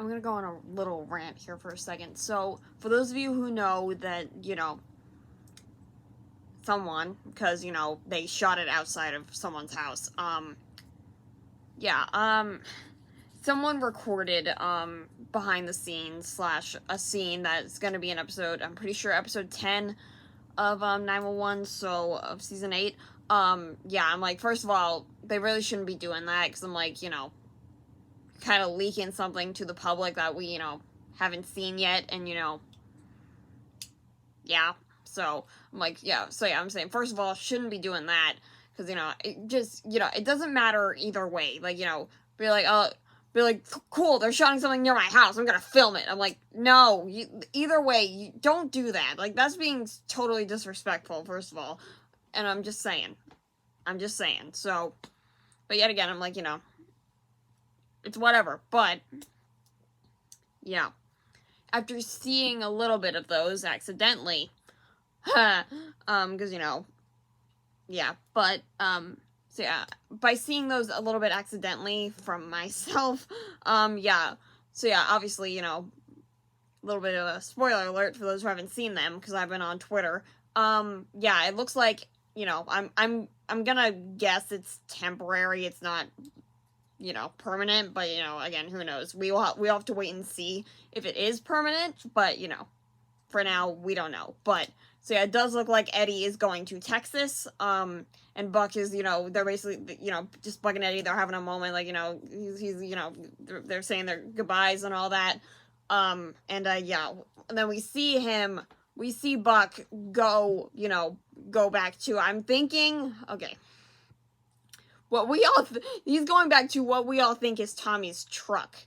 I'm gonna go on a little rant here for a second. So, for those of you who know that, someone, because, they shot it outside of someone's house, someone recorded, behind the scenes / a scene that's gonna be an episode, I'm pretty sure episode 10 of, 911, so, of season 8. I'm like, first of all, they really shouldn't be doing that, because I'm like, kind of leaking something to the public that we, haven't seen yet, and, so, I'm like, I'm saying, first of all, shouldn't be doing that, because, it just, it doesn't matter either way, like, be like, cool, they're shooting something near my house, I'm gonna film it. I'm like, no, either way, you don't do that, like, that's being totally disrespectful, first of all, and I'm just saying, so, but yet again, I'm like, it's whatever, but, after seeing a little bit of those accidentally, because, by seeing those a little bit accidentally from myself, obviously, a little bit of a spoiler alert for those who haven't seen them, because I've been on Twitter, it looks like, I'm gonna guess it's temporary, it's not, permanent, but, again, who knows, we'll have to wait and see if it is permanent, but, for now, we don't know, but, so it does look like Eddie is going to Texas, and Buck is, they're basically, just Buck and Eddie, they're having a moment, like, he's they're saying their goodbyes and all that, and then we see Buck go, go back to, I'm thinking, okay, he's going back to what we all think is Tommy's truck.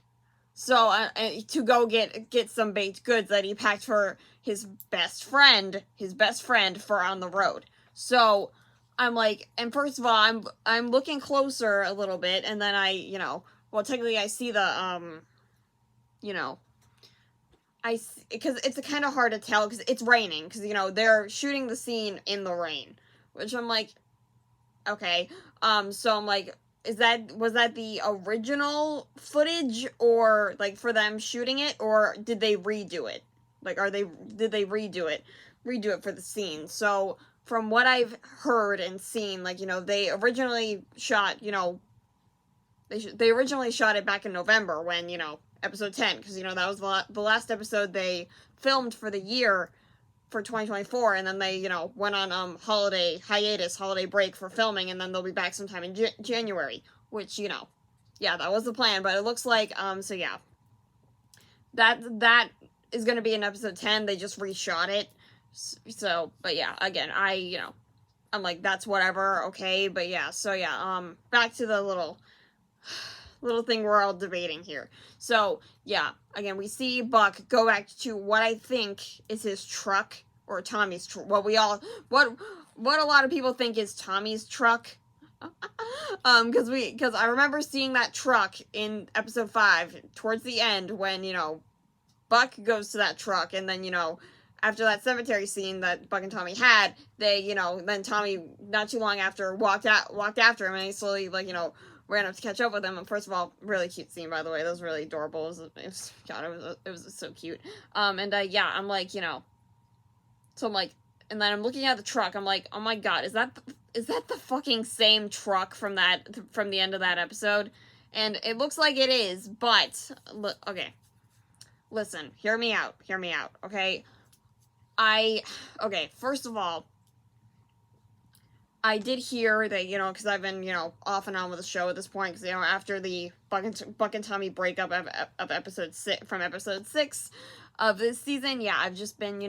So, to go get some baked goods that he packed for his best friend for on the road. So, I'm like, and first of all, I'm looking closer a little bit, and then technically I see the, because it's kind of hard to tell, because it's raining, because, they're shooting the scene in the rain, which I'm like, okay, so I'm like, was that the original footage, or, like, for them shooting it, or did they redo it? Like, did they redo it for the scene? So, from what I've heard and seen, like, they originally shot, they originally shot it back in November when, episode 10, because, that was the last episode they filmed for the year, for 2024, and then they, went on, holiday break for filming, and then they'll be back sometime in January, which, that was the plan, but it looks like, that is gonna be in episode 10, they just reshot it, so, but again, I'm like, that's whatever, okay, but back to the little thing we're all debating here. So, again, we see Buck go back to what I think is his truck, or Tommy's truck, what a lot of people think is Tommy's truck, because I remember seeing that truck in episode 5, towards the end, when, Buck goes to that truck, and then, after that cemetery scene that Buck and Tommy had, they, then Tommy, not too long after, walked after him, and he slowly, like, ran up to catch up with him, and first of all, really cute scene, by the way, that was really adorable, it was so cute, I'm like, so I'm like, and then I'm looking at the truck, I'm like, oh my god, is that the fucking same truck from the end of that episode? And it looks like it is, but, okay, listen, hear me out, okay, first of all, I did hear that, because I've been, off and on with the show at this point, because, after the Buck and Tommy breakup of episode 6, from episode 6 of this season, I've just been,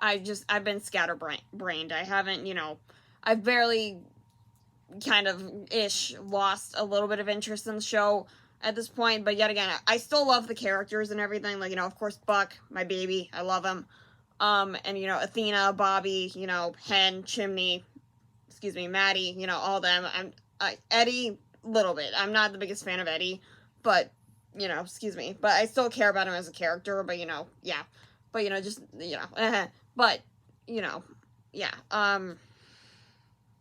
I've been scatterbrained. I haven't, I've barely kind of lost a little bit of interest in the show at this point, but yet again, I still love the characters and everything, like, of course, Buck, my baby, I love him, and, Athena, Bobby, Hen, Chimney, Maddie, all them, Eddie, little bit, I'm not the biggest fan of Eddie, but, but I still care about him as a character, but, but, just, but,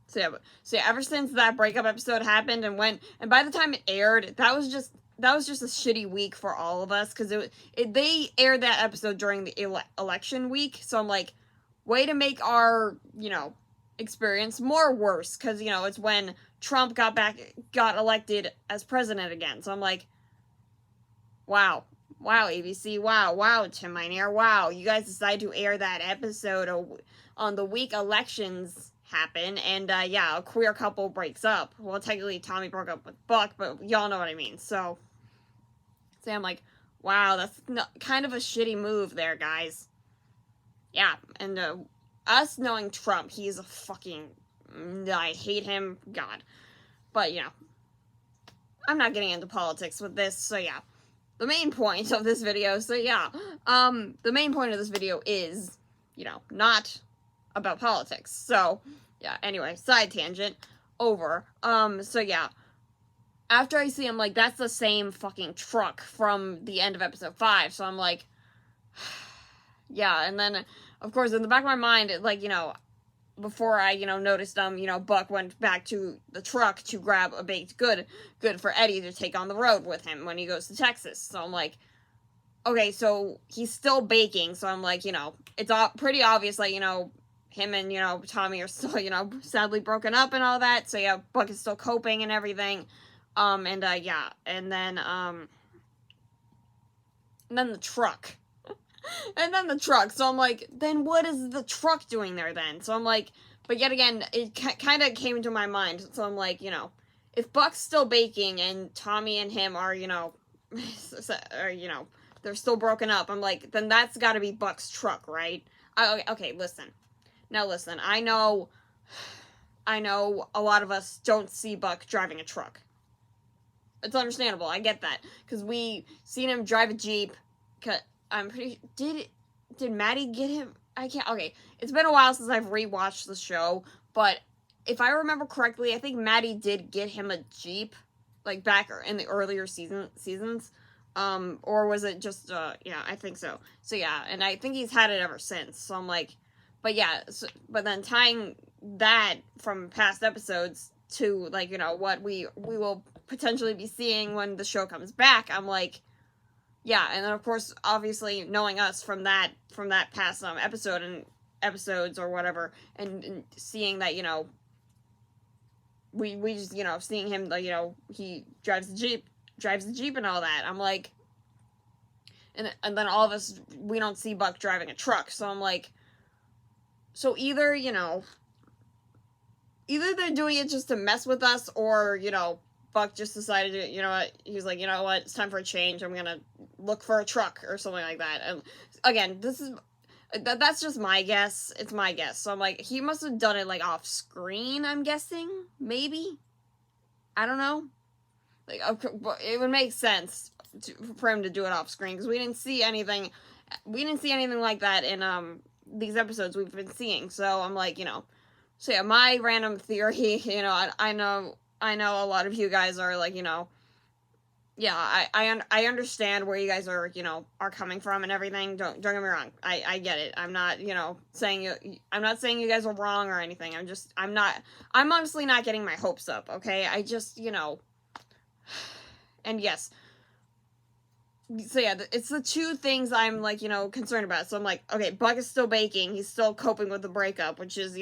so ever since that breakup episode happened and by the time it aired, that was just, that was just a shitty week for all of us, because they aired that episode during the election week, so I'm like, way to make our, experience more worse, because, it's when Trump got elected as president again, so I'm like, wow, ABC, wow, Tim Minear, wow, you guys decided to air that episode on the week elections happen, and a queer couple breaks up. Well, technically Tommy broke up with Buck, but y'all know what I mean. So I'm like, wow, that's kind of a shitty move there, guys. Yeah, and us knowing Trump, he's a fucking, I hate him, God. But, I'm not getting into politics with this, so yeah. The main point of this video, the main point of this video is, not about politics. So, yeah, anyway, side tangent, over. So yeah, after I see him, like, that's the same fucking truck from the end of episode 5, so I'm like, yeah, and then, of course, in the back of my mind, before I, noticed Buck went back to the truck to grab a baked good for Eddie to take on the road with him when he goes to Texas. So I'm like, okay, so he's still baking, so I'm like, it's pretty obvious, like, him and, Tommy are still, sadly broken up and all that, so yeah, Buck is still coping and everything, and then the truck. And then the truck. So I'm like, then what is the truck doing there then? So I'm like, but yet again, it kind of came to my mind. So I'm like, if Buck's still baking and Tommy and him are, they're still broken up, I'm like, then that's got to be Buck's truck, right? Okay, listen. Now listen, I know a lot of us don't see Buck driving a truck. It's understandable. I get that. Because we seen him drive a Jeep. I'm pretty... Did Maddie get him? I can't... Okay, it's been a while since I've rewatched the show, but if I remember correctly, I think Maddie did get him a Jeep, like, back in the earlier seasons. Or was it just, yeah, I think so. So, yeah, and I think he's had it ever since, so I'm like... But, yeah, but then tying that from past episodes to, like, what we will potentially be seeing when the show comes back, I'm like... Yeah, and then of course, obviously, knowing us from that past episode and episodes or whatever, and seeing that, we just, seeing him, like, he drives the Jeep and all that, I'm like, and then all of us, we don't see Buck driving a truck, so I'm like, so either they're doing it just to mess with us, or, Buck just decided to, he was like, it's time for a change, I'm gonna look for a truck, or something like that. And again, that's just my guess, it's my guess, so I'm like, he must have done it, like, off screen, I'm guessing, maybe? I don't know. Like, it would make sense for him to do it off screen, because we didn't see anything like that in, these episodes we've been seeing, so I'm like, so yeah, my random theory, I know a lot of you guys are like, yeah, I understand where you guys are, are coming from and everything. Don't get me wrong. I get it. I'm not, saying you guys are wrong or anything. I'm honestly not getting my hopes up, okay? I just, and yes. So yeah, it's the two things I'm, like, concerned about. So I'm like, okay, Buck is still baking. He's still coping with the breakup, which is,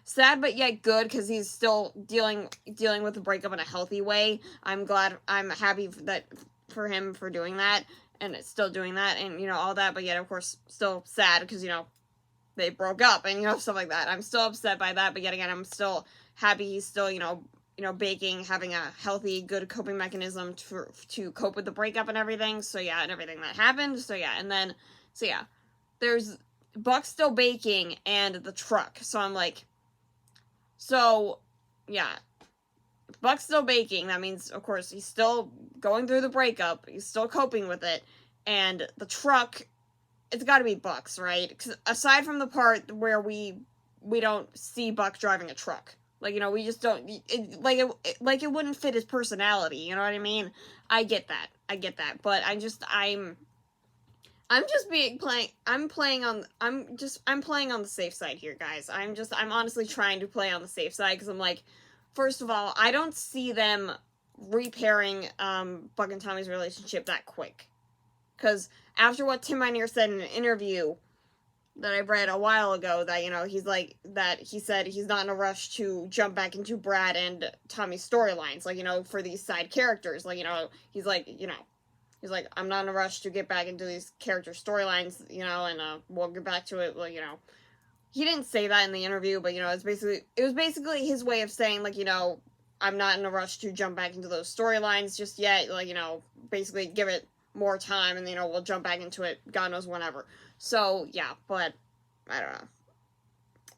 sad but yet good, because he's still dealing with the breakup in a healthy way. I'm happy for him for doing that, and it's still doing that, and all that, but yet of course still sad, because they broke up, and stuff like that. I'm still upset by that, but yet again, I'm still happy he's still baking, having a healthy, good coping mechanism to cope with the breakup and everything. So yeah, and everything that happened. So yeah, and then there's Buck still baking and the truck. So I'm like, so yeah, Buck's still baking. That means, of course, he's still going through the breakup. He's still coping with it. And the truck, it's got to be Buck's, right? 'Cause aside from the part where we don't see Buck driving a truck, like, we just don't, it wouldn't fit his personality. You know what I mean? I get that, but I'm playing on the safe side here, guys. I'm honestly trying to play on the safe side, because I'm like, first of all, I don't see them repairing Buck and Tommy's relationship that quick. Because after what Tim Minear said in an interview that I read a while ago, that, you know, he said he's not in a rush to jump back into Brad and Tommy's storylines, like, you know, for these side characters. Like, you know, he's like, I'm not in a rush to get back into these character storylines, you know, and we'll get back to it, like, you know. He didn't say that in the interview, but, you know, it was basically his way of saying, like, you know, I'm not in a rush to jump back into those storylines just yet, like, you know, basically give it more time, and, you know, we'll jump back into it, God knows whenever. So, yeah, but, I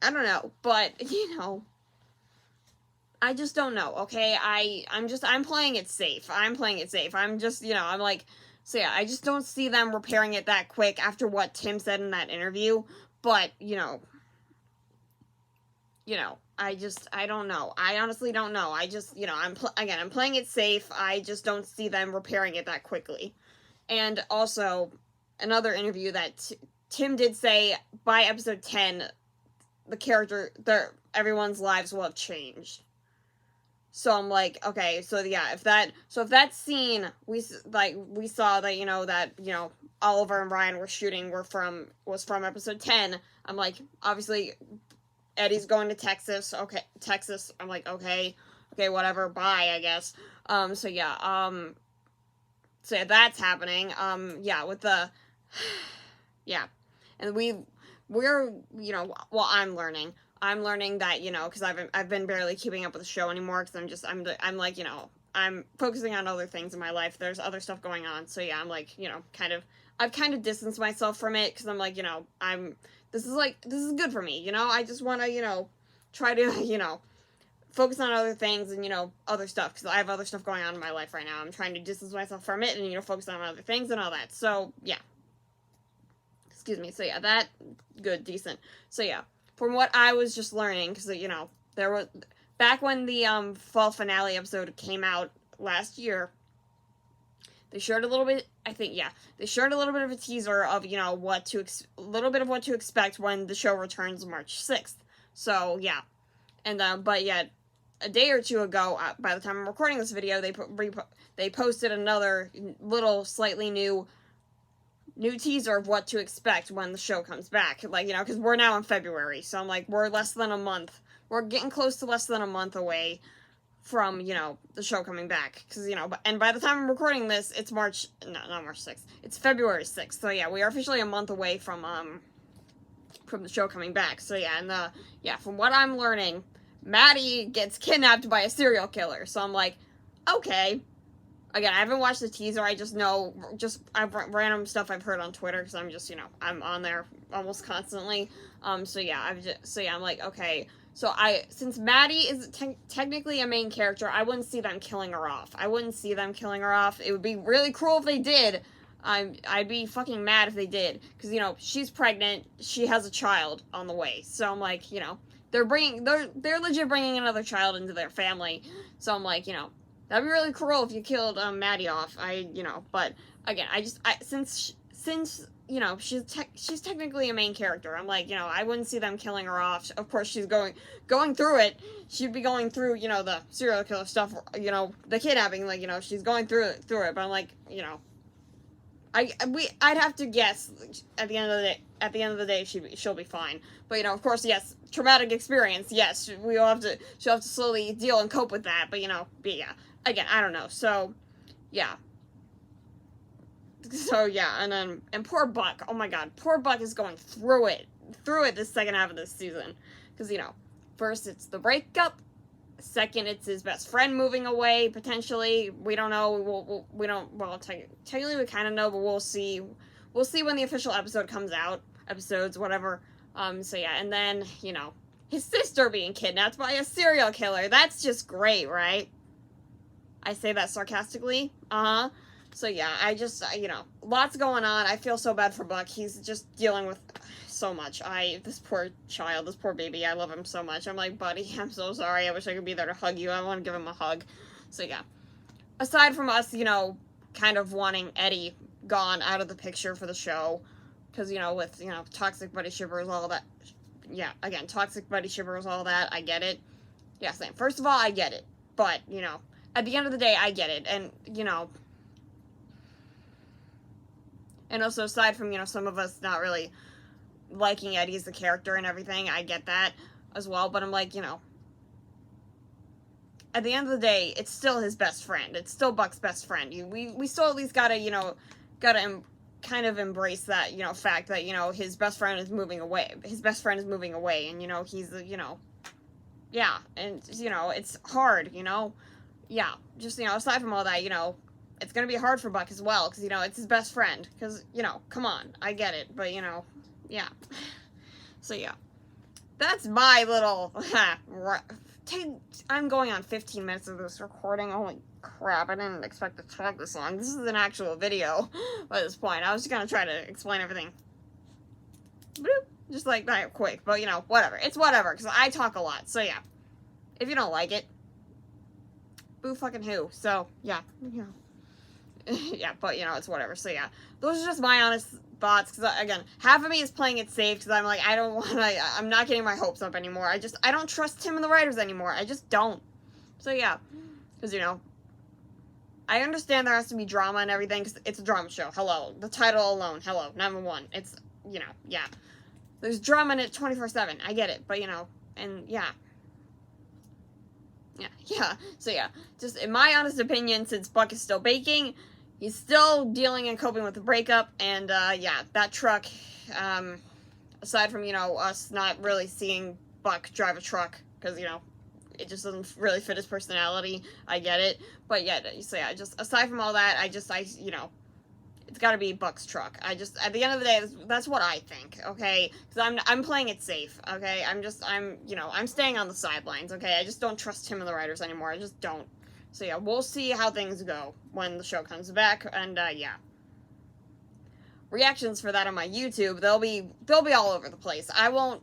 don't know, but, you know, I just don't know, okay? I'm playing it safe. I'm just, you know, I'm like, so yeah, I just don't see them repairing it that quick after what Tim said in that interview, but, you know, I don't know. I honestly don't know. I just, you know, I'm playing it safe. I just don't see them repairing it that quickly. And also, another interview that Tim did say, by episode 10, everyone's lives will have changed. So I'm like, okay, so yeah, if that scene we saw that, you know, Oliver and Ryan were shooting was from episode 10, I'm like, obviously Eddie's going to Texas. Okay, Texas. I'm like, okay, whatever, bye, I guess. So yeah, that's happening. Yeah, with the, yeah, and we're, you know, well, I'm learning that, you know, because I've been barely keeping up with the show anymore, because I'm like, you know, I'm focusing on other things in my life. There's other stuff going on, so yeah, I'm like, you know, I've kind of distanced myself from it, because I'm like, you know, this is good for me, you know, I just want to, you know, try to, you know, focus on other things and, you know, other stuff, because I have other stuff going on in my life right now. I'm trying to distance myself from it and, you know, focus on other things and all that, so, yeah. Excuse me, so yeah, that, good, decent. So yeah, from what I was just learning, because, you know, there was, back when the, fall finale episode came out last year, they showed a little bit, they showed a little bit of a teaser of, you know, a little bit of what to expect when the show returns March 6th. So, yeah. And, but yet, a day or two ago, by the time I'm recording this video, they posted another little, slightly new teaser of what to expect when the show comes back. Like, you know, because we're now in February, so I'm like, we're getting close to less than a month away from, you know, the show coming back, because, you know, and by the time I'm recording this, it's not March 6th, it's February 6th, so yeah, we are officially a month away from the show coming back, so yeah, and yeah, from what I'm learning, Maddie gets kidnapped by a serial killer, so I'm like, okay, again, I haven't watched the teaser, I just know, I've random stuff I've heard on Twitter, because I'm just, you know, I'm on there almost constantly, so yeah, I'm like, okay, so since Maddie is technically a main character, I wouldn't see them killing her off. It would be really cruel if they did. I'd be fucking mad if they did, because, you know, she's pregnant, she has a child on the way, so I'm like, you know, they're legit bringing another child into their family, so I'm like, you know, that'd be really cruel if you killed Maddie off. You know, but again, since you know, she's technically a main character, I'm like, you know, I wouldn't see them killing her off. Of course, she's going through it. She'd be going through, you know, the serial killer stuff, you know, the kidnapping, like, you know, she's going through it. But I'm like, you know, I'd have to guess at the end of the day, she'll be fine. But, you know, of course, yes, traumatic experience. Yes, she'll have to slowly deal and cope with that. But, you know, yeah, again, I don't know. So, yeah. So yeah, and poor Buck, oh my god, poor Buck is going through it this second half of this season, because, you know, first it's the breakup, second it's his best friend moving away, potentially, we don't know, technically we kind of know, but we'll see when the official episode comes out, whatever, so yeah, and then, you know, his sister being kidnapped by a serial killer, that's just great, right? I say that sarcastically, so yeah, you know, lots going on. I feel so bad for Buck. He's just dealing with so much. This poor child, this poor baby, I love him so much. I'm like, buddy, I'm so sorry. I wish I could be there to hug you. I want to give him a hug. So yeah. Aside from us, you know, kind of wanting Eddie gone out of the picture for the show, because, you know, with, you know, toxic buddy shippers, all that. Yeah, again, toxic buddy shippers, all that, I get it. Yeah, same. First of all, I get it. But, you know, at the end of the day, I get it. And, you know, and also aside from, you know, some of us not really liking Eddie as the character and everything, I get that as well. But I'm like, you know, at the end of the day, it's still his best friend. It's still Buck's best friend. We still at least gotta, you know, kind of embrace that, you know, fact that, you know, his best friend is moving away. His best friend is moving away, and, you know, he's, you know, yeah, and, you know, it's hard, you know, yeah, just, you know, aside from all that, you know, it's gonna be hard for Buck as well, because, you know, it's his best friend, because, you know, come on, I get it, but, you know, yeah, so, yeah, that's my little, I'm going on 15 minutes of this recording, holy crap, I didn't expect to talk this long. This is an actual video by this point. I was just gonna try to explain everything, bloop, just like that quick, but, you know, whatever, it's whatever, because I talk a lot, so, yeah, if you don't like it, boo fucking who, so, yeah, you know, yeah, but, you know, it's whatever, so, yeah, those are just my honest thoughts, because, again, half of me is playing it safe, because I'm like, I'm not getting my hopes up anymore, I don't trust Tim and the writers anymore, I just don't, so, yeah, because, you know, I understand there has to be drama and everything, because it's a drama show, hello, the title alone, hello, number one, it's, you know, yeah, there's drama in it 24/7, I get it, but, you know, and, yeah, so, yeah, just in my honest opinion, since Buck is still baking, he's still dealing and coping with the breakup, and, yeah, that truck, aside from, you know, us not really seeing Buck drive a truck, because, you know, it just doesn't really fit his personality, I get it, but, yeah, so, yeah, just, aside from all that, you know, it's gotta be Buck's truck. At the end of the day, that's what I think, okay? Because I'm playing it safe, okay? You know, I'm staying on the sidelines, okay? I just don't trust him and the writers anymore. I just don't. So, yeah, we'll see how things go when the show comes back, and, yeah. Reactions for that on my YouTube, they'll be all over the place. I won't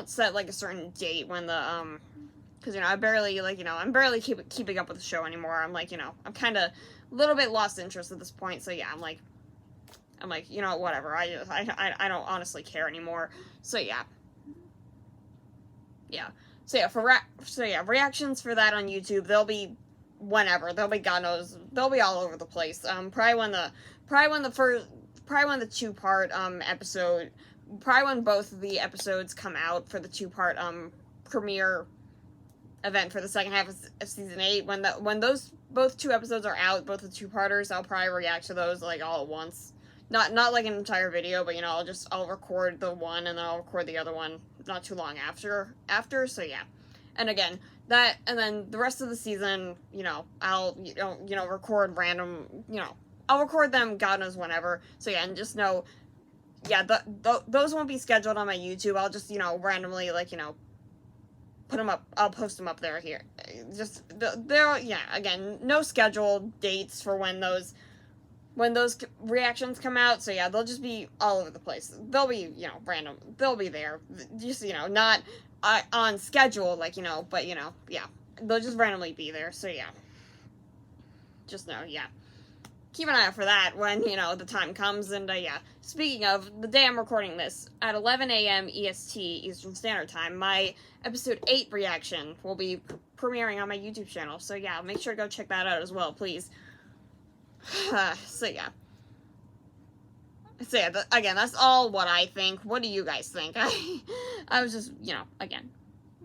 set, like, a certain date when the, because, you know, I'm barely keeping up with the show anymore. I'm, like, you know, I'm kind of a little bit lost interest at this point, so, yeah, I'm like, you know, whatever, I don't honestly care anymore, so, yeah. Yeah. So, yeah, reactions for that on YouTube, they'll be whenever, they'll be, God knows, they'll be all over the place, probably when the two-part, episode, probably when both of the episodes come out for the two-part, premiere event for the second half of season 8, when those both two episodes are out, both the two-parters, I'll probably react to those, like, all at once. Not like an entire video, but, you know, I'll record the one, and then I'll record the other one not too long after, so, yeah. And again, and then the rest of the season, you know, I'll, you know, record random, you know, I'll record them God knows whenever, so, yeah, and just know, yeah, those won't be scheduled on my YouTube, I'll just, you know, randomly, like, you know, put them up, I'll post them up there, here, just, yeah, again, no scheduled dates for when those reactions come out, so, yeah, they'll just be all over the place, they'll be, you know, random, they'll be there, just, you know, not on schedule, like, you know, but, you know, yeah, they'll just randomly be there, so, yeah, just know, yeah, keep an eye out for that when, you know, the time comes, and, yeah, speaking of, the day I'm recording this, at 11 a.m. EST, Eastern Standard Time, my episode 8 reaction will be premiering on my YouTube channel, so, yeah, make sure to go check that out as well, please. So, yeah. So, yeah, again, that's all what I think. What do you guys think? I was just, you know, again,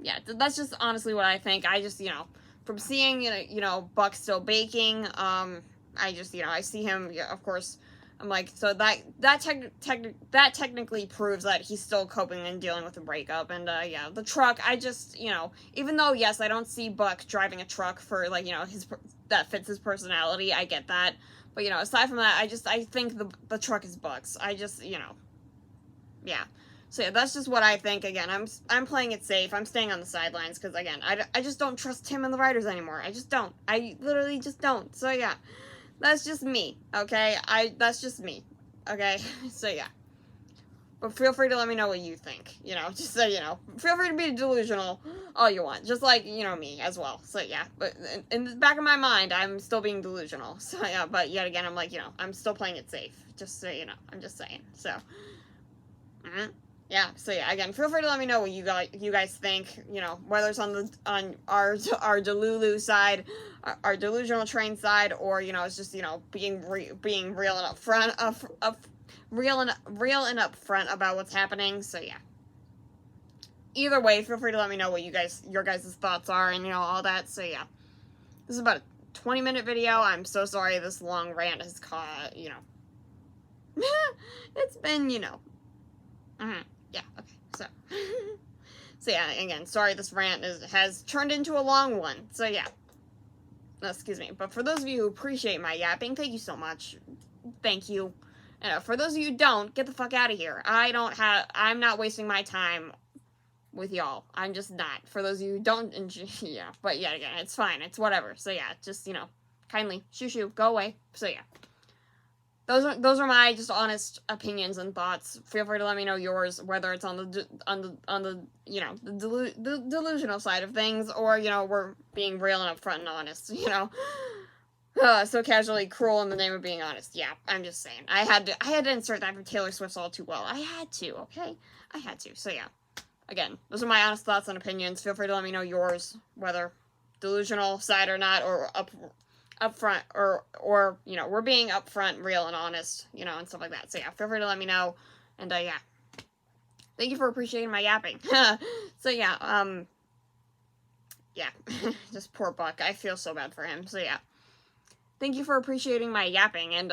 yeah, that's just honestly what I think. I just, you know, from seeing, you know, Buck still baking, I just, you know, I see him, yeah, of course, I'm like, so that technically proves that he's still coping and dealing with the breakup, and, yeah, the truck, I just, you know, even though, yes, I don't see Buck driving a truck for, like, you know, that fits his personality, I get that, but, you know, aside from that, I think the truck is Buck's, I just, you know, yeah, so, yeah, that's just what I think. Again, I'm playing it safe, I'm staying on the sidelines, because, again, I just don't trust Tim and the writers anymore, I just don't, I literally just don't, so, yeah. That's just me, okay? That's just me, okay? So, yeah. But feel free to let me know what you think, you know, just so you know. Feel free to be delusional all you want, just like, you know, me as well. So, yeah, but in the back of my mind, I'm still being delusional. So, yeah, but yet again, I'm like, you know, I'm still playing it safe, just so you know. I'm just saying, so. yeah, so yeah, again, feel free to let me know what you guys think, you know, whether it's on our Delulu side, our delusional train side, or, you know, it's just, you know, being real and upfront real and upfront about what's happening. So yeah. Either way, feel free to let me know what your guys' thoughts are, and, you know, all that. So yeah. This is about a 20-minute video. I'm so sorry this long rant has caught, you know. It's been, you know. Yeah, okay. So so yeah, again, sorry this rant has turned into a long one. So yeah. No, excuse me. But for those of you who appreciate my yapping, thank you so much. Thank you. And for those of you who don't, get the fuck out of here. I'm not wasting my time with y'all. I'm just not. For those of you who don't enjoy, yeah. But yeah, again, it's fine. It's whatever. So yeah, just, you know, kindly, shoo, go away. So yeah. Those are my just honest opinions and thoughts. Feel free to let me know yours, whether it's on the you know, the delusional side of things, or, you know, we're being real and upfront and honest, you know. So casually cruel in the name of being honest. Yeah, I'm just saying. I had to insert that for Taylor Swift's All Too Well. I had to, okay? I had to. So yeah. Again, those are my honest thoughts and opinions. Feel free to let me know yours, whether delusional side or not, or upfront, or you know, we're being upfront, real, and honest, you know, and stuff like that. So yeah, feel free to let me know, and yeah, thank you for appreciating my yapping. So yeah, yeah, just poor Buck. I feel so bad for him. So yeah, thank you for appreciating my yapping and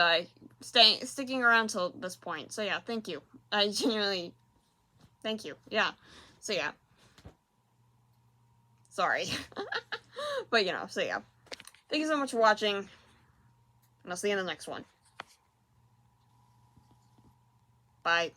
sticking around till this point. So yeah, thank you. I genuinely, thank you. Yeah. So yeah, sorry, but you know, so yeah. Thank you so much for watching, and I'll see you in the next one. Bye.